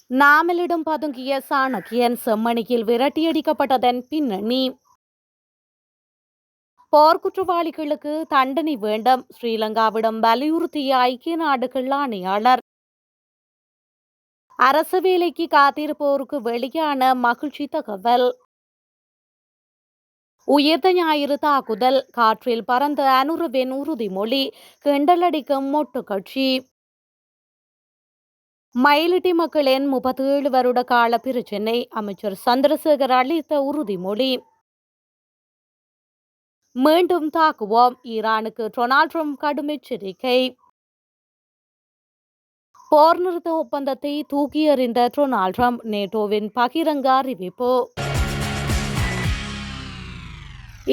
நாமலிடம் பதுங்கிய சாணக்கியன் செம்மணியில் விரட்டியடிக்கப்பட்டதன் பின்னணி. போர்க்குற்றவாளிகளுக்கு தண்டனை வேண்டும், ஸ்ரீலங்காவிடம் வலியுறுத்திய ஐக்கிய நாடுகள் ஆணையாளர். அரசு வேலைக்கு காத்திருப்போருக்கு வெளியான மகிழ்ச்சி தகவல். உயிர்த்த ஞாயிறு தாக்குதல், காற்றில் பறந்த அனுரவின் உறுதிமொழி, கிண்டலடிக்கும் மொட்டு கட்சி. மயிலிட்டி மக்களின் 37 வருட கால பிரச்சினை, அமைச்சர் சந்திரசேகர் அளித்த உறுதிமொழி. மீண்டும் தாக்குவோம், ஈரானுக்கு டொனால்ட் ட்ரம்ப் கடும் எச்சரிக்கை. போர் நிறுத்த ஒப்பந்தத்தை தூக்கி எறிந்த டொனால்ட் ட்ரம்ப், நேட்டோவின் பகிரங்க அறிவிப்பு.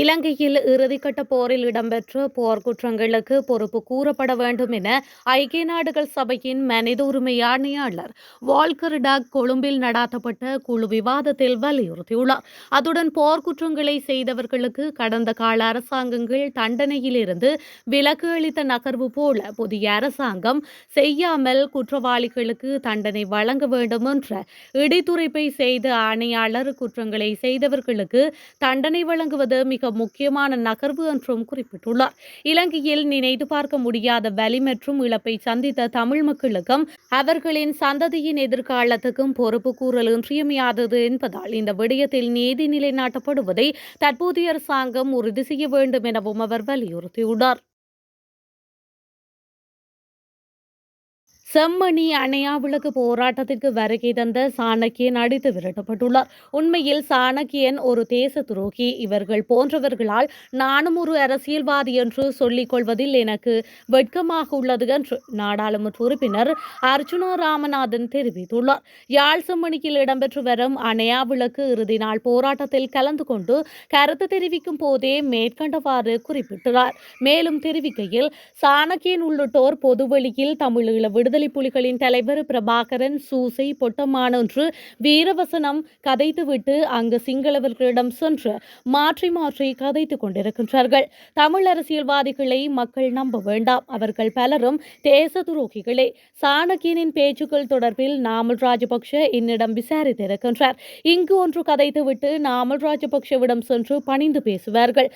இலங்கையில் இறுதிக்கட்ட போரில் இடம்பெற்ற போர்க்குற்றங்களுக்கு பொறுப்பு கூறப்பட வேண்டும் என ஐக்கிய நாடுகள் சபையின் மனித உரிமை ஆணையாளர் வால்கர் டக் கொழும்பில் நடாத்தப்பட்ட குழு விவாதத்தில் வலியுறுத்தியுள்ளார். அத்துடன் போர்க்குற்றங்களை செய்தவர்களுக்கு கடந்த கால அரசாங்கங்கள் தண்டனையிலிருந்து விலக்கு அளித்த நகர்வு போல புதிய அரசாங்கம் செய்யாமல் குற்றவாளிகளுக்கு தண்டனை வழங்க வேண்டும் என்ற இடித்துரைப்பை செய்த ஆணையாளர், குற்றங்களை செய்தவர்களுக்கு தண்டனை வழங்குவது மிக முக்கியமான நகர்வு என்றும் குறிப்பிட்டுள்ளார். இலங்கையில் நினைத்து பார்க்க முடியாத வலி மற்றும் இழப்பை சந்தித்த தமிழ் மக்களுக்கும் அவர்களின் சந்ததியின் எதிர்காலத்துக்கும் பொறுப்பு கூறல் இன்றியமையாதது என்பதால் இந்த விடயத்தில் நீதி நிலைநாட்டப்படுவதை தற்போதைய அரசாங்கம் உறுதி செய்ய வேண்டும் எனவும் அவர் வலியுறுத்தியுள்ளார். செம்மணி அணையா விளக்கு போராட்டத்திற்கு வருகை தந்த சாணக்கியன் அடித்து விரட்டப்பட்டுள்ளார். உண்மையில் சாணக்கியன் ஒரு தேச துரோகி. இவர்கள் போன்றவர்களால் நானும் ஒரு அரசியல்வாதி என்று சொல்லிக் கொள்வதில் எனக்கு வெட்கமாக உள்ளது என்று நாடாளுமன்ற உறுப்பினர் அர்ச்சுனா ராமநாதன் தெரிவித்துள்ளார். யாழ் செம்மணியில் இடம்பெற்று வரும் அணையா விளக்கு இறுதி நாள் போராட்டத்தில் கலந்து கொண்டு கருத்து தெரிவிக்கும் போதே மேற்கண்டவாறு குறிப்பிட்டார். மேலும் தெரிவிக்கையில், சாணக்கியன் உள்ளிட்டோர் பொதுவெளியில் தமிழீழ விடுதலை புலிகளின் தலைவர் பிரபாகரன் சூசை பொட்டமான என்று வீரவசனம் கதைத்துவிட்டு அங்கு சிங்களவர்களிடம் சென்று மாற்றி மாற்றி கதைத்துக் கொண்டிருக்கின்றார்கள். தமிழ் அரசியல்வாதிகளை மக்கள் நம்ப வேண்டாம். அவர்கள் பலரும் தேச துரோகிகளே. சாணக்கியனின் பேச்சுக்கள் தொடர்பில் நாமல் ராஜபக்ஷ என்னிடம் விசாரித்திருக்கின்றார். இங்கு ஒன்று கதைத்துவிட்டு நாமல் ராஜபக்ஷவிடம் சென்று பணிந்து பேசுவார்கள்.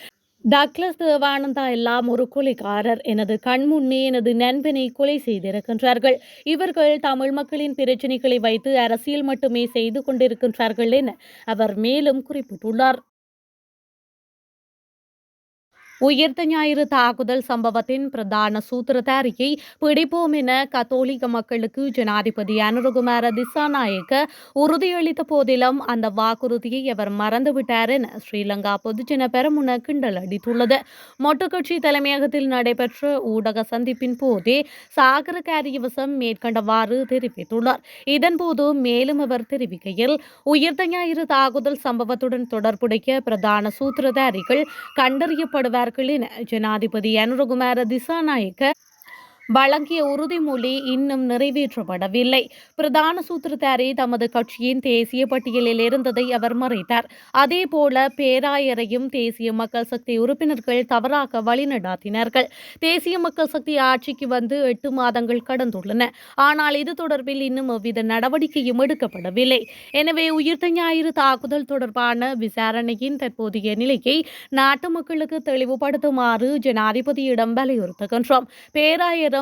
டக்ளஸ் தேவானந்தா எல்லாம் ஒரு கொலைகாரர். எனது கண்முன்னே எனது நண்பனை கொலை செய்திருக்கின்றார்கள். இவர்கள் தமிழ் மக்களின் பிரச்சினைகளை வைத்து அரசியல் மட்டுமே செய்து கொண்டிருக்கின்றார்கள் என அவர் மேலும் குறிப்பிட்டுள்ளார். உயிர்த்த ஞாயிறு தாக்குதல் சம்பவத்தின் பிரதான சூத்திரதாரியை பிடிப்போம் என கத்தோலிக்க மக்களுக்கு ஜனாதிபதி அனுரகுமார திசாநாயக்க உறுதியளித்த போதிலும் அந்த வாக்குறுதியை அவர் மறந்துவிட்டார் என ஸ்ரீலங்கா பொதுஜன பெரமுன கிண்டல் அடித்துள்ளது. மொட்டு கட்சி தலைமையகத்தில் நடைபெற்ற ஊடக சந்திப்பின் போதே சாகர காரியவசம் மேற்கண்டவாறு தெரிவித்துள்ளார். இதன்போது மேலும் அவர் தெரிவிக்கையில், உயிர்த்த ஞாயிறு தாக்குதல் சம்பவத்துடன் தொடர்புடைய பிரதான சூத்திரதாரிகள் கண்டறியப்படுவார் என ஜனாதிபதி அனுரகுமார திசாநாயக்க வழங்கிய உறுதிமொழி இன்னும் நிறைவேற்றப்படவில்லை. பிரதான சூத்திரதாரி தமது கட்சியின் தேசிய பட்டியலில் இருந்ததை அவர் மறைத்தார். அதேபோல பேராயரையும் தேசிய மக்கள் சக்தி உறுப்பினர்கள் தவறாக வழிநடாத்தினார்கள். தேசிய மக்கள் சக்தி ஆட்சிக்கு வந்து 8 மாதங்கள் கடந்துள்ளன. ஆனால் இது தொடர்பில் இன்னும் எவ்வித நடவடிக்கையும் எடுக்கப்படவில்லை. எனவே உயிர்த்த ஞாயிறு தாக்குதல் தொடர்பான விசாரணையின் தற்போதைய நிலையை நாட்டு மக்களுக்கு தெளிவுபடுத்துமாறு ஜனாதிபதியிடம் வலியுறுத்துகின்றோம். பேராயரும்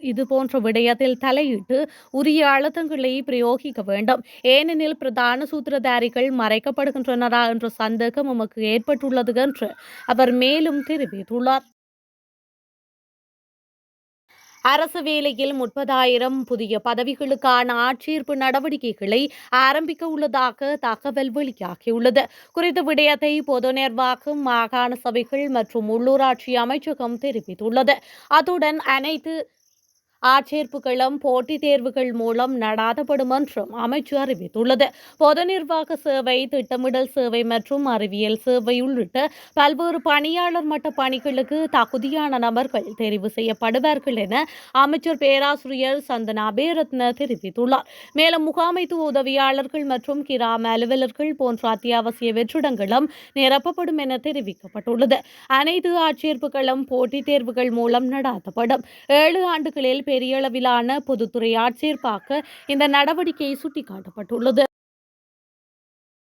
இது போன்ற விடயத்தில் தலையிட்டு உரிய அழுத்தங்களை பிரயோகிக்க வேண்டும். ஏனெனில் பிரதான சூத்திரதாரிகள் மறைக்கப்படுகின்றனரா என்ற சந்தேகம் நமக்கு ஏற்பட்டுள்ளது என்று அவர் மேலும் தெரிவித்துள்ளார். அரசு வேலையில் 30,000 புதிய பதவிகளுக்கான ஆட்சேர்ப்பு நடவடிக்கைகளை ஆரம்பிக்க உள்ளதாக தகவல் வெளியாகியுள்ளது. குறித்த விடயத்தை பொது நிர்வாகம், மாகாண சபைகள் மற்றும் உள்ளூராட்சி அமைச்சகம் தெரிவித்துள்ளது. அத்துடன் அனைத்து ஆட்சேர்ப்புகளும் போட்டித் தேர்வுகள் மூலம் நடாத்தப்படும் என்றும் அமைச்சு அறிவித்துள்ளது. பொது நிர்வாக சேவை, திட்டமிடல் சேவை மற்றும் அறிவியல் சேவை உள்ளிட்ட பல்வேறு பணியாளர் மட்ட பணிகளுக்கு தகுதியான நபர்கள் தெரிவு செய்யப்படுவார்கள் என அமைச்சர் பேராசிரியர் சந்தனா அபேரத்ன தெரிவித்துள்ளார். மேலும் முகாமைத்துவ உதவியாளர்கள் மற்றும் கிராம அலுவலர்கள் போன்ற அத்தியாவசிய வெற்றிடங்களும் நிரப்பப்படும் என தெரிவிக்கப்பட்டுள்ளது. அனைத்து ஆட்சேர்ப்புகளும் போட்டித் தேர்வுகள் மூலம் நடாத்தப்படும். 7 ஆண்டுகளில் பெரியளவிலான பொதுத்துறை ஆட்சேர்ப்பாக இந்த நடவடிக்கை சுட்டிக்காட்டப்பட்டுள்ளது.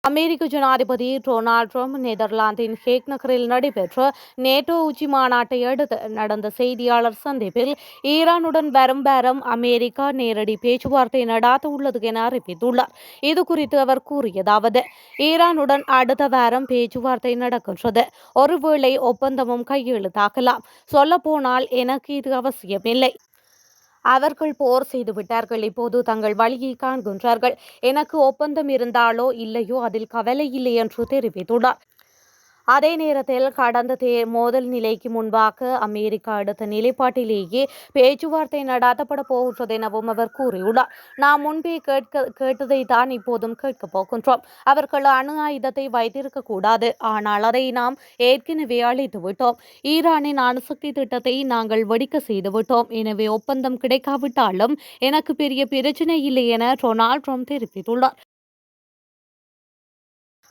அமெரிக்க ஜனாதிபதி டொனால்ட் ட்ரம்ப் நெதர்லாந்தின் ஹேக் நகரில் நடைபெற்ற நேட்டோ உச்சி மாநாட்டை அடுத்து நடந்த செய்தியாளர் சந்திப்பில் ஈரானுடன் வரும் வாரம் அமெரிக்கா நேரடி பேச்சுவார்த்தை நடாத்த உள்ளது என அறிவித்துள்ளார். இதுகுறித்து அவர் கூறியதாவது, ஈரானுடன் அடுத்த வாரம் பேச்சுவார்த்தை நடக்கின்றது. ஒருவேளை ஒப்பந்தமும் கையெழுத்தாகலாம். சொல்லப்போனால் எனக்கு இது அவசியமில்லை. அவர்கள் போர் செய்து விட்டார்கள். இப்போது தங்கள் வழியை காண்கின்றார்கள். எனக்கு ஒப்பந்தம் இருந்தாலோ இல்லையோ அதில் கவலை இல்லை என்று தெரிவித்துள்ளார். அதே நேரத்தில் கடந்த மோதல் நிலைக்கு முன்பாக அமெரிக்கா எடுத்த நிலைப்பாட்டிலேயே பேச்சுவார்த்தை நடாத்தப்பட போகின்றது எனவும் அவர் கூறியுள்ளார். நாம் முன்பே கேட்டதை தான் இப்போதும் கேட்கப் போகின்றோம். அவர்கள் அணு ஆயுதத்தை வைத்திருக்க கூடாது. ஆனால் அதை நாம் ஏற்கனவே அழித்து விட்டோம். ஈரானின் அணுசக்தி திட்டத்தை நாங்கள் வெடிக்க செய்துவிட்டோம். எனவே ஒப்பந்தம் கிடைக்காவிட்டாலும் எனக்கு பெரிய பிரச்சனை இல்லை என டொனால்ட் ட்ரம்ப் தெரிவித்துள்ளார்.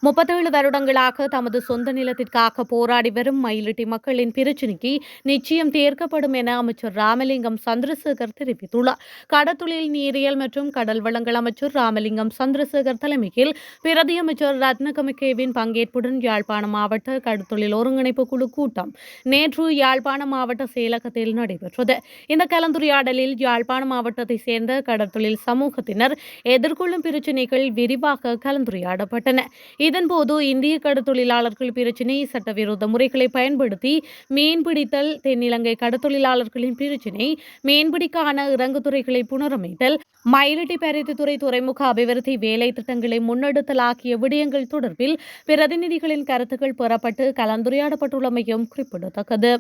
37 வருடங்களாக தமது சொந்த நிலத்திற்காக போராடி வரும் மயிலிட்டி மக்களின் பிரச்சினைக்கு நிச்சயம் தீர்க்கப்படும் என அமைச்சர் ராமலிங்கம் சந்திரசேகர் தெரிவித்துள்ளார். கடற்தொழில், நீரியல் மற்றும் கடல் வளங்கள் அமைச்சர் ராமலிங்கம் சந்திரசேகர் தலைமையில் பிரதி அமைச்சர் ரத்னகமகேவின் பங்கேற்புடன் யாழ்ப்பாண மாவட்ட கடற்தொழில் ஒருங்கிணைப்பு குழு கூட்டம் நேற்று யாழ்ப்பாண மாவட்ட செயலகத்தில் நடைபெற்றது. இந்த கலந்துரையாடலில் யாழ்ப்பாண மாவட்டத்தை சேர்ந்த கடற்தொழில் சமூகத்தினர் எதிர்கொள்ளும் பிரச்சினைகள் விரிவாக கலந்துரையாடப்பட்டன. இதன்போது இந்திய கடற்தொழிலாளர்கள் பிரச்சினை, சட்டவிரோத முறைகளை பயன்படுத்தி மீன்பிடித்தல், தென்னிலங்கை கடற்தொழிலாளர்களின் பிரச்சினை, மீன்பிடிக்கான இறங்குதுறைகளை புனரமைத்தல், மயிலிட்டி பருத்தித்துறை துறைமுக அபிவிருத்தி வேலை திட்டங்களை முன்னெடுத்தல் ஆகிய விடயங்கள் தொடர்பில் பிரதிநிதிகளின் கருத்துக்கள் பெறப்பட்டு கலந்துரையாடப்பட்டுள்ளமையும் குறிப்பிடத்தக்கது.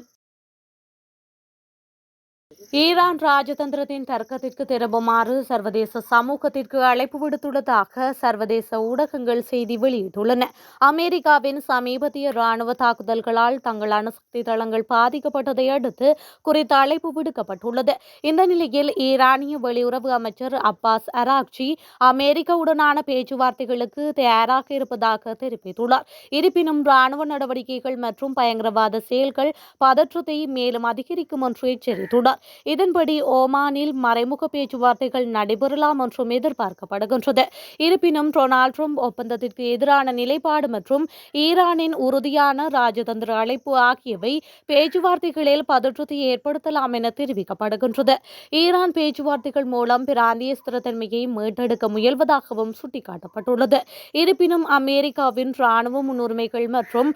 ஈரான் ராஜதந்திரத்தின் தர்க்கத்திற்கு திரும்புமாறு சர்வதேச சமூகத்திற்கு அழைப்பு விடுத்துள்ளதாக சர்வதேச ஊடகங்கள் செய்தி வெளியிட்டுள்ளன. அமெரிக்காவின் சமீபத்திய ராணுவ தாக்குதல்களால் தங்கள் அணுசக்தி தளங்கள் பாதிக்கப்பட்டதை அடுத்து குறித்த அழைப்பு விடுக்கப்பட்டுள்ளது. இந்த நிலையில் ஈரானிய வெளியுறவு அமைச்சர் அப்பாஸ் அராக்சி அமெரிக்காவுடனான பேச்சுவார்த்தைகளுக்கு தயாராக இருப்பதாக தெரிவித்துள்ளார். இருப்பினும் ராணுவ நடவடிக்கைகள் மற்றும் பயங்கரவாத செயல்கள் பதற்றத்தை மேலும் அதிகரிக்கும் என்று எச்சரித்துள்ளார். இதன்படி ஓமானில் மறைமுக பேச்சுவார்த்தைகள் நடைபெறலாம் என்றும் எதிர்பார்க்கப்படுகின்றது. இருப்பினும் டொனால்ட் ட்ரம்ப் ஒப்பந்தத்திற்கு எதிரான நிலைப்பாடு மற்றும் ஈரானின் உறுதியான ராஜதந்திர அழைப்பு ஆகியவை பேச்சுவார்த்தைகளில் பதற்றத்தை ஏற்படுத்தலாம் என தெரிவிக்கப்படுகின்றது. ஈரான் பேச்சுவார்த்தைகள் மூலம் பிராந்திய ஸ்திரத்தன்மையை மீட்டெடுக்க முயல்வதாகவும் சுட்டிக்காட்டப்பட்டுள்ளது. இருப்பினும் அமெரிக்காவின் ராணுவ முன்னுரிமைகள் மற்றும்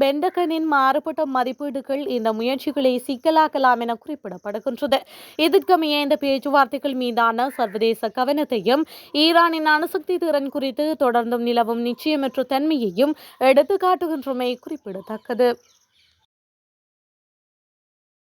பென்டகனின் மாறுபட்ட மதிப்பீடுகள் இந்த முயற்சிகளை சிக்கலாக்கலாம் என குறிப்பிடப்படுகிறது. இதற்கமைய இந்த பேச்சுவார்த்தைகள் மீதான சர்வதேச கவனத்தையும் ஈரானின் அணுசக்தி திறன் குறித்து தொடர்ந்தும் நிலவும் நிச்சயமற்ற தன்மையையும் எடுத்துக்காட்டுகின்றமை குறிப்பிடத்தக்கது.